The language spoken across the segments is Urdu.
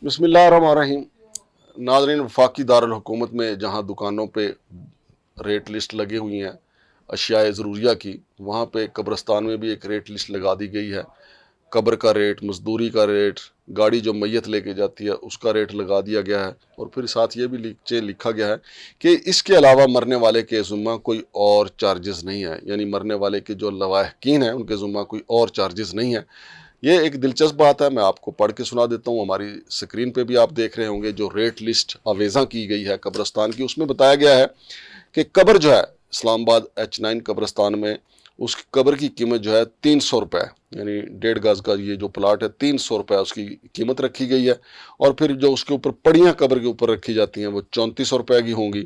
بسم اللہ الرحمن الرحیم۔ ناظرین، وفاقی دارالحکومت میں جہاں دکانوں پہ ریٹ لسٹ لگی ہوئی ہیں اشیاء ضروریہ کی، وہاں پہ قبرستان میں بھی ایک ریٹ لسٹ لگا دی گئی ہے۔ قبر کا ریٹ، مزدوری کا ریٹ، گاڑی جو میت لے کے جاتی ہے اس کا ریٹ لگا دیا گیا ہے، اور پھر ساتھ یہ بھی لکھا گیا ہے کہ اس کے علاوہ مرنے والے کے ذمہ کوئی اور چارجز نہیں ہے، یعنی مرنے والے کے جو لواحقین ہیں ان کے ذمہ کوئی اور چارجز نہیں ہے۔ یہ ایک دلچسپ بات ہے، میں آپ کو پڑھ کے سنا دیتا ہوں۔ ہماری سکرین پہ بھی آپ دیکھ رہے ہوں گے جو ریٹ لسٹ آویزاں کی گئی ہے قبرستان کی، اس میں بتایا گیا ہے کہ قبر جو ہے اسلام آباد H9 قبرستان میں، اس قبر کی قیمت جو ہے 300 روپے، یعنی 1.5 گز کا یہ جو پلاٹ ہے 300 روپے اس کی قیمت رکھی گئی ہے، اور پھر جو اس کے اوپر پڑیاں قبر کے اوپر رکھی جاتی ہیں وہ 3400 روپے کی ہوں گی،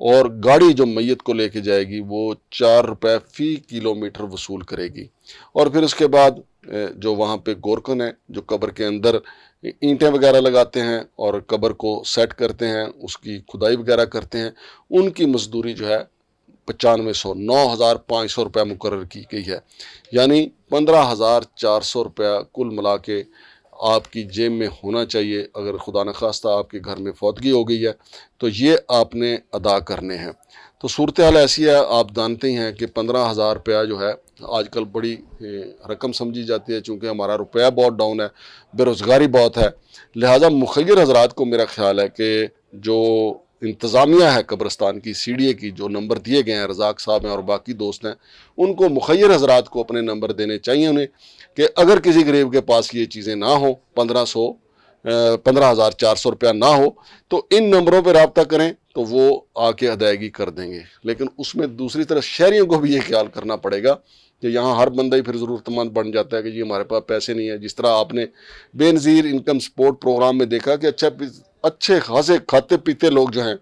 اور گاڑی جو میت کو لے کے جائے گی وہ 4 روپے فی کلومیٹر وصول کرے گی۔ اور پھر اس کے بعد جو وہاں پہ گورکن ہے جو قبر کے اندر اینٹیں وغیرہ لگاتے ہیں اور قبر کو سیٹ کرتے ہیں، اس کی کھدائی وغیرہ کرتے ہیں، ان کی مزدوری جو ہے 9,500 روپے مقرر کی گئی ہے، یعنی 15,400 روپیہ کل ملا کے آپ کی جیب میں ہونا چاہیے۔ اگر خدا نخواستہ آپ کے گھر میں فوتگی ہو گئی ہے تو یہ آپ نے ادا کرنے ہیں۔ تو صورتحال ایسی ہے، آپ جانتے ہیں کہ 15,000 روپیہ جو ہے آج کل بڑی رقم سمجھی جاتی ہے، چونکہ ہمارا روپیہ بہت ڈاؤن ہے، بے روزگاری بہت ہے، لہٰذا مخیر حضرات کو میرا خیال ہے کہ جو انتظامیہ ہے قبرستان کی CDA کی، جو نمبر دیے گئے ہیں، رزاق صاحب ہیں اور باقی دوست ہیں، ان کو مخیر حضرات کو اپنے نمبر دینے چاہیے انہیں، کہ اگر کسی غریب کے پاس یہ چیزیں نہ ہوں، 15,400 روپیہ نہ ہو، تو ان نمبروں پہ رابطہ کریں تو وہ آ کے ادائیگی کر دیں گے۔ لیکن اس میں دوسری طرف شہریوں کو بھی یہ خیال کرنا پڑے گا کہ یہاں ہر بندہ ہی پھر ضرورت مند بن جاتا ہے کہ جی ہمارے پاس پیسے نہیں ہیں۔ جس طرح آپ نے بے نظیر انکم سپورٹ پروگرام میں دیکھا کہ اچھے خاصے کھاتے پیتے لوگ جو ہیں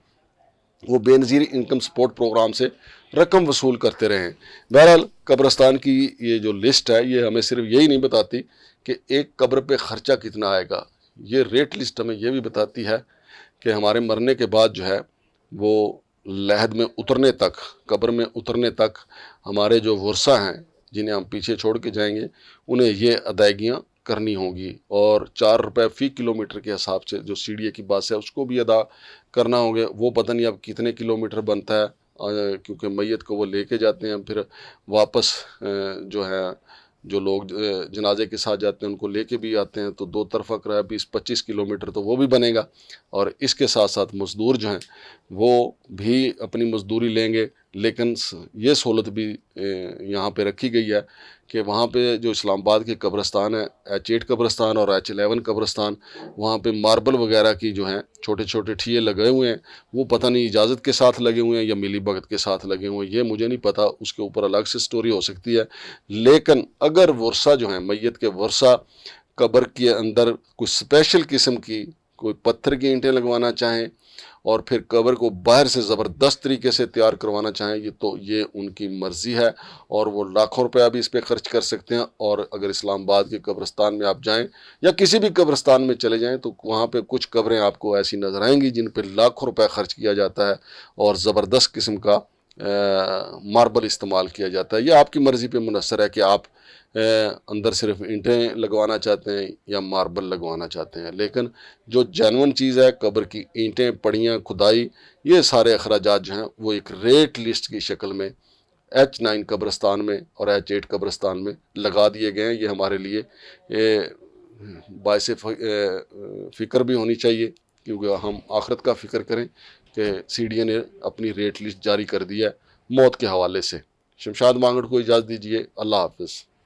وہ بے نظیر انکم سپورٹ پروگرام سے رقم وصول کرتے رہے ہیں۔ بہرحال قبرستان کی یہ جو لسٹ ہے یہ ہمیں صرف یہی نہیں بتاتی کہ ایک قبر پہ خرچہ کتنا آئے گا، یہ ریٹ لسٹ ہمیں یہ بھی بتاتی ہے کہ ہمارے مرنے کے بعد جو ہے وہ لحد میں اترنے تک، قبر میں اترنے تک ہمارے جو ورثہ ہیں جنہیں ہم پیچھے چھوڑ کے جائیں گے انہیں یہ ادائیگیاں کرنی ہوں گی، اور 4 روپے فی کلومیٹر کے حساب سے جو CDA کی بات ہے اس کو بھی ادا کرنا ہوں گے۔ وہ پتہ نہیں اب کتنے کلومیٹر بنتا ہے، کیونکہ میت کو وہ لے کے جاتے ہیں، پھر واپس جو ہے جو لوگ جنازے کے ساتھ جاتے ہیں ان کو لے کے بھی آتے ہیں، تو 2 طرفہ کرایہ 20-25 کلومیٹر تو وہ بھی بنے گا، اور اس کے ساتھ ساتھ مزدور جو ہیں وہ بھی اپنی مزدوری لیں گے۔ لیکن یہ سہولت بھی یہاں پہ رکھی گئی ہے کہ وہاں پہ جو اسلام آباد کے قبرستان ہے، H8 قبرستان اور H11 قبرستان، وہاں پہ ماربل وغیرہ کی جو ہیں چھوٹے چھوٹے ٹھیے لگے ہوئے ہیں، وہ پتہ نہیں اجازت کے ساتھ لگے ہوئے ہیں یا ملی بھگت کے ساتھ لگے ہوئے ہیں، یہ مجھے نہیں پتہ، اس کے اوپر الگ سے سٹوری ہو سکتی ہے۔ لیکن اگر ورثہ جو ہیں، میت کے ورثہ قبر کے اندر کوئی اسپیشل قسم کی کوئی پتھر کی اینٹیں لگوانا چاہیں اور پھر قبر کو باہر سے زبردست طریقے سے تیار کروانا چاہیں، تو یہ ان کی مرضی ہے، اور وہ لاکھوں روپیہ بھی اس پہ خرچ کر سکتے ہیں۔ اور اگر اسلام آباد کے قبرستان میں آپ جائیں یا کسی بھی قبرستان میں چلے جائیں تو وہاں پہ کچھ قبریں آپ کو ایسی نظر آئیں گی جن پہ لاکھوں روپے خرچ کیا جاتا ہے اور زبردست قسم کا ماربل استعمال کیا جاتا ہے۔ یہ آپ کی مرضی پہ منحصر ہے کہ آپ اندر صرف اینٹیں لگوانا چاہتے ہیں یا ماربل لگوانا چاہتے ہیں، لیکن جو جینون چیز ہے قبر کی اینٹیں، پڑیاں، کھدائی، یہ سارے اخراجات جو ہیں وہ ایک ریٹ لسٹ کی شکل میں H9 قبرستان میں اور H8 قبرستان میں لگا دیے گئے ہیں۔ یہ ہمارے لیے باعث فکر بھی ہونی چاہیے، کیونکہ ہم آخرت کا فکر کریں کہ CDA نے اپنی ریٹ لسٹ جاری کر دی ہے موت کے حوالے سے۔ شمشاد مانگڑ کو اجازت دیجیے، اللہ حافظ۔